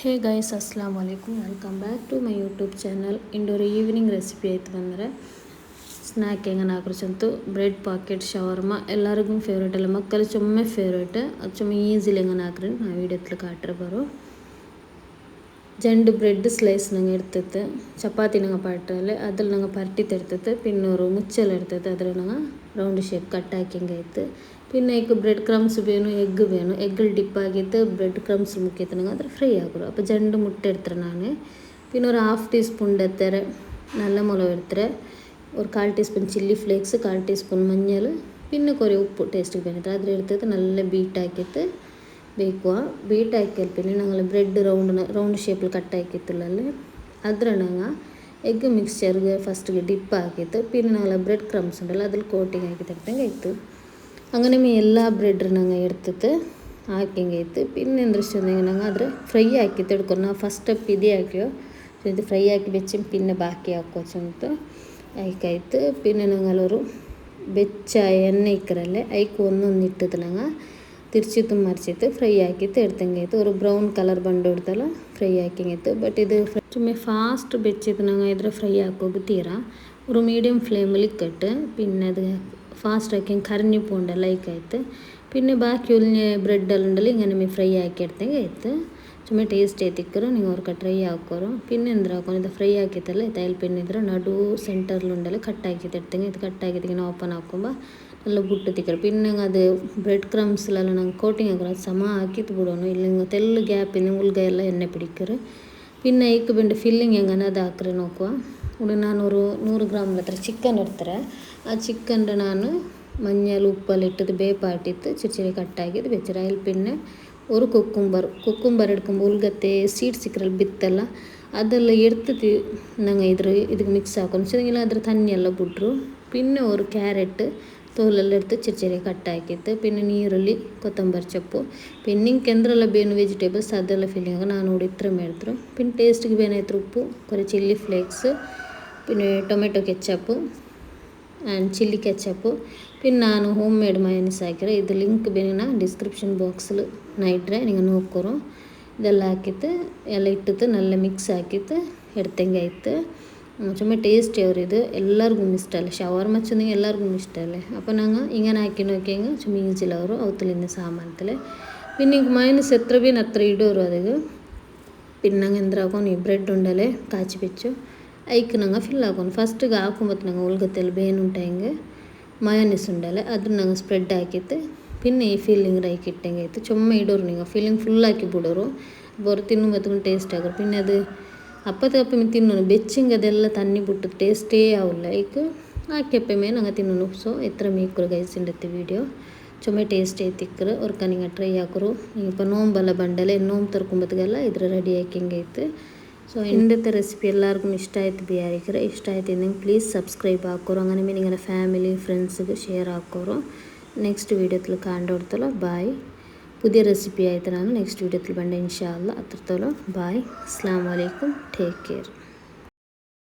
ಹೇ guys, ಅಸ್ಸಲಾಮ್ ವಲೈಕುಮ್. Welcome back to my YouTube channel. Indoor evening recipe ಆಯ್ತು ಬಂದರೆ ಸ್ನ್ಯಾಕ್ ಹೆಂಗೆ ಹಾಕ್ರಚಂತು ಬ್ರೆಡ್ ಪಾಕೆಟ್ ಶವರ್ಮ ಎಲ್ಲರಿಗೂ ಫೇವ್ರೇಟ್ ಅಲ್ಲ, ಮಕ್ಕಳು ಚೊಮ್ಮೆ ಫೇವ್ರೇಟ್. ಅದು ಚೊಮ್ಮೆ ಈಸಿಲಿ ಹೆಂಗೆ ಹಾಕ್ರಿ ನಾವು ವೀಡಿಯೋತ್ಲ ಕಾಟ್ರೆ ಬರೋ ಜಂಡು ಬ್ರೆಡ್ ಸ್ಲೈಸ್ ನಂಗೆ ಇರ್ತೈತೆ, ಚಪಾತಿ ನಂಗೆ ಪಾಟ್ರಲ್ಲಿ ಅದ್ರಲ್ಲಿ ನಂಗೆ ಪರ್ಟಿ ತರ್ತೈತೆ, ಪಿನ್ನೂರು ಮುಚ್ಚೆಲ್ಲ ಇರ್ತೈತೆ, ಅದ್ರ ನಂಗೆ ರೌಂಡ್ ಶೇಪ್ ಕಟ್ ಹಾಕಿಂಗೆ ಆಯ್ತು. പിന്നെ എനിക്ക് ബ്രെഡ് ക്രംസ് വേണം, എഗ്ഗ് വേണം. എഗ്ഗിൽ ഡിപ്പാക്കിയിട്ട് ബ്രെഡ് ക്രംസ് മുക്കിയിട്ടുണ്ടെങ്കിൽ അത് ഫ്രൈ ആക്കും. അപ്പോൾ രണ്ട് മുട്ട എടുത്തിട്ട് ഞാൻ പിന്നെ ഒരു 1/2 ടീസ്പൂൺ എത്തരെ നല്ല മുളക് എടുത്തിട്ട് ഒരു 1/4 ടീസ്പൂൺ ചില്ലി ഫ്ലേക്സ്, 1/4 ടീസ്പൂൺ മഞ്ഞൾ, പിന്നെ കുറേ ഉപ്പ് ടേസ്റ്റ് വേണ്ടിയിട്ട് അതിലെടുത്തിട്ട് നല്ല ബീറ്റാക്കിയിട്ട് ಬೇಕುವ. ಬೀಟ್ ಹಾಕಿಯಲ್ಲಿ പിന്നെ ഞങ്ങൾ ബ്രെഡ് റൗണ്ട് ഷേപ്പിൽ കട്ടാക്കിയിട്ടുള്ളല്ലേ അതിലാണ് എഗ്ഗ് മിക്സ്ചർക്ക് ഫസ്റ്റ് ഡിപ്പ് ആക്കിയിട്ട് പിന്നെ ഞങ്ങൾ ബ്രെഡ് ക്രംസ് ഉണ്ടല്ലോ അതിൽ കോട്ടിങ് ആക്കി തരട്ടെങ്കിൽ ആಯಿತು. അങ്ങനെ ಎಲ್ಲ ಬ್ರೆಡ್ ನಂಗೆ എടുത്തിട്ട് ಹಾಕಿಂಗಾಯ್ತು. പിന്നെ എന്താ വെച്ചിട്ടുണ്ടെങ്കിൽ ನಂಗೆ ಅದ್ರ ಫ್ರೈ ಹಾಕಿತ್ತು എടുಕೊಂಡು ನಾವು ಫಸ್ಟ್ ಸ್ಟೆಪ್ ಇದೇ ಹಾಕಿಯೋ ಇದು ಫ್ರೈ ಹಾಕಿ ಬೆಚ್ಚಿ പിന്നെ ബാക്കി ಹಾಕೋಚಂತ ಆಯ್ಕಾಯ್ತು. പിന്നെ ഞങ്ങളൊരു ಬೆಚ್ಚ ಎಣ್ಣೆ ಇಕ್ಕರಲ್ಲೇ ಐಕ್ ಒಂದೊಂದು ಇಟ್ಟಿತ್ತು ನಂಗೆ ತಿರ್ಚಿತ್ತು ಮರ್ಚಿತ್ತು ಫ್ರೈ ಹಾಕಿತ್ತು ಎಡ್ತಂಗಾಯ್ತು. ഒരു ಬ್ರೌನ್ ಕಲರ್ ಬಂದು ಇಡ್ತಲ್ಲ ಫ್ರೈ ಹಾಕಿಂಗಾಯ್ತು. ಬಟ್ ಇದು ചുമ്മാ ഫാസ്റ്റ് വെച്ചിട്ട് ഞങ്ങൾ ഇതിൽ ഫ്രൈ ആക്കുക തീരാ ഒരു മീഡിയം ഫ്ലെയിമിൽ ഇട്ടിട്ട് പിന്നെ അത് ഫാസ്റ്റ് ആക്കി കരഞ്ഞു പോകണ്ട ലൈക്കായിട്ട്. പിന്നെ ബാക്കി ഉള്ളിന് ബ്രെഡെല്ലാം ഉണ്ടല്ലോ ഇങ്ങനെ ഫ്രൈ ആക്കി എടുത്തെങ്കിൽ ആಯ್ತು. ചുമ്മാ ಟೇಸ್ಟ್ ಐತಿಕ್ಕರು ನೀವು ಅವ್ರಿಗೆ ಟ್ರೈ ಹಾಕೋರು. പിന്നെ ಎಂದ್ರೆ ಹಾಕೊಂಡು ಇದು ಫ್ರೈ ಹಾಕಿತ್ತಲ್ಲ ತೈಲ್ ಪಿನ್ ಇದ್ರೆ ನಡು ಸೆಂಟರ್ലുണ്ടല്ലോ ಕಟ್ ಹಾಕಿತ್ತು എടുത്തെങ്കിൽ ಇದು ಕಟ್ ಹಾಕಿತ್ತು ಇങ്ങനെ ಓಪನ್ ಹಾಕೊಂಬ നല്ല ಬುಟ್ಟು ತಿಕ್ಕರು. പിന്നെ ಅದು ಬ್ರೆಡ್ ಕ್ರಮ್ಸ್ಲೆಲ್ಲ ನಂಗೆ ಕೋಟಿಂಗ್ ಹಾಕೋರು ಅದು ಸಮ ಹಾಕಿತ್ತು ಬಿಡೋನು ಇಲ್ಲಿ ತೆಲ್ಲು ಗ್ಯಾಪಿನ ಉಳ್ಗ ಎಲ್ಲ ಎಣ್ಣೆ പിടിക്കರು. പിന്നെ ಐಕ್ ಬೆಂಡು ಫಿಲ್ಲಿಂಗ್ ಹೆಂಗನ ಅದು ಹಾಕ್ರಿ ನೋಕುವ. ഇവിടെ ನಾನು 100 ಗ್ರಾಮ್ ಹತ್ರ ಚಿಕನ್ ಇಡ್ತಾರೆ. ಆ ಚಿಕನ್ ನಾನು മഞ്ഞൾ ഉപ്പെല്ലാം ഇട്ടിട്ട് ಬೇಪಾಟಿತ್ತು ಚಿರಿ ಕಟ್ಟಾಕಿದ್ದು വെച്ചിട്ട് അതിൽ പിന്നെ ഒരു കുക്കുംബർ എടുക്കുമ്പോൾ ഉൾഗത്തെ സീഡ് ಸಿಕ್ಕರಲ್ಲಿ ಬಿತ್ತಲ್ಲ ಅದೆಲ್ಲ എടുത്തിട്ട് ഞങ്ങൾ ಇದಕ್ಕೆ ಮಿಕ್ಸ್ ಹಾಕೊಂಡು വെച്ചെങ്കിൽ ಅದ್ರ ತಣ್ಣಿ ಎಲ್ಲ ಬಿಟ್ರು. പിന്നെ ഒരു ಕ್ಯಾರೆಟ್ തോലെല്ലാം എടുത്ത് ചിരി കട്ടാക്കിയിട്ട് പിന്നെ ನೀರುಳ್ಳಿ ಕೊತ್ತಂಬರಿ ಸೊಪ್ಪು പിന്നെ ನಿಂಗೆ ಎಂದ್ರೆಲ್ಲ ಬೇನು ವೆಜಿಟೇಬಲ್ಸ್ ಅದೆಲ್ಲ ಫಿಲ್ಲಿಂಗ್ ಆಗ ನಾನು ನೋಡಿ ಇತ್ರ ಮಾಡಿದ್ರು. പിന്നെ ಟೇಸ್ಟಿಗೆ ಬೇನಾಯ್ತು ಉಪ್ಪು, കുറേ ചില്ലി ഫ്ലേക്സ്, പിന്നെ tomato ketchup and chilli ketchup. പിന്നെ ನಾನು ಹೋಮ್ ಮೇಡ್ ಮಯೋನೀಸ್ ಹಾಕಿರೋ ಇದು ಲಿಂಕ್ ಬೇನ ಡಿಸ್ಕ್ರಿಪ್ಷನ್ ಬಾಕ್ಸಲ್ಲಿ ನೈಟ್ರೆ ನೀವು ನೋಡ್ಕೊರು. ಇದೆಲ್ಲ ಹಾಕಿತ್ತು ಎಲ್ಲ ಇಟ್ಟಿತ್ತು നല്ല ಮಿಕ್ಸ್ ಹಾಕಿತ್ತು ಎಡ್ತಂಗೆ ಆಯ್ತು. ചുമ്മാ ടേസ്റ്റ് അവർ ഇത് എല്ലാവർക്കും ഇഷ്ടമല്ലേ ഷവർമ വെച്ചെങ്കിൽ എല്ലാവർക്കും ഇഷ്ടമല്ലേ. അപ്പോൾ ഞങ്ങൾ ഇങ്ങനെ ആക്കി നോക്കിയെങ്കിൽ ചുമ്മാ ഈസിൽ ಅವರು ಅವತ್ತಲಿಂದ ಸಾಮಾನത്തിൽ പിന്നെ ಈಗ ಮಯೋನೀಸ್ എത്ര ಬೇನು ಅത്ര ಇಡೋರು ಅದಕ್ಕೆ. പിന്നെ ഞങ്ങൾ എന്താക്കും ഈ ബ്രെഡ് ഉണ്ടല്ലേ ಕಾಚಿ ಬೆಚ್ಚು ಐಕ್ ನಂಗೆ ಫಿಲ್ ಹಾಕೊಂಡು ಫಸ್ಟಿಗೆ ಹಾಕೊಂಬತ್ತು ನಂಗೆ ಉಳ್ಗತ್ತೆಲ್ಲ ಬೇನುಂಟಾಯಂಗೆ ಮಯೋನೀಸ್ ಉಂಡಲ್ಲ ಅದನ್ನ ನಂಗೆ ಸ್ಪ್ರೆಡ್ ಹಾಕಿತ್ತು. പിന്നെ ಈ ಫಿಲ್ಲಿಂಗ್ ರೈಕ್ ಇಟ್ಟಂಗೆ ಆಯಿತು. ಚೊಮ್ಮೆ ಇಡೋರು ನೀವು ಫಿಲ್ಲಿಂಗ್ ಫುಲ್ ಹಾಕಿ ಬಿಡೋರು ಬರೋ ತಿನ್ನುമ്പോൾ ಟೇಸ್ಟ್ ಆಗೋರು. പിന്നെ ಅದು ಅಪ್ಪತ್ತಪ್ಪ ತಿನ್ನೋನು ಬೆಚ್ಚಿಂಗ್ ಅದೆಲ್ಲ ತನ್ನಿ ಬಿಟ್ಟು ಟೇಸ್ಟೇ ಆವಿಲ್ಲ ಐಕ್ ಹಾಕಿಯಪ್ಪಮೇ ನಂಗೆ ತಿನ್ನೋನು. ಸೊ ಎತ್ರ ಮೀಕರು ಗೈಸಿಂಡತ್ತೆ ವೀಡಿಯೋ ಚೊಮ್ಮೆ ಟೇಸ್ಟ್ ಐತಿಕ್ಕರು ಅವ್ರಕ ನಿಂಗೆ ಟ್ರೈ ಹಾಕೋರು. ಈಗ ನೋಂಬಲ್ಲ ಬಂಡಲೆ ನೋಂಬು ತರ್ಕೊಂಬತ್ಗೆಲ್ಲ ಇದ್ರ ರೆಡಿ ಹಾಕಿಂಗೆ ಆಯ್ತು. ಸೊ ಇಂದത്തെ റെസിപ്പി എല്ലാവർക്കും ഇഷ്ടമായിട്ട് വിചാരിക്കുക. ഇഷ്ടമായിട്ടുണ്ടെങ്കിൽ പ്ലീസ് സബ്സ്ക്രൈബ് ആക്കോರು. അങ്ങനെ നിങ്ങളുടെ ഫാമിലി ഫ്രണ്ട്സിಗೆ ഷെയർ ആക്കോರು. ನೆಕ್ಸ್ಟ್ ವೀಡಿಯೋത്തിൽ ಕಾಂಡೋಡ್ತಲ್ಲ ಬಾಯ್. പുതിയ റെസിപ്പി ആയിട്ട് ನಾನು ನೆಕ್ಸ್ಟ್ ವೀಡಿಯೋത്തിൽ ಬಂದೆ ಇನ್ಶಾ ಅಲ್ಲಾ. ಅತ್ರತೋಲ ಬಾಯ್. ಅಸ್ಸಲಾಮು ಅಲೈಕುಮ್. Take care.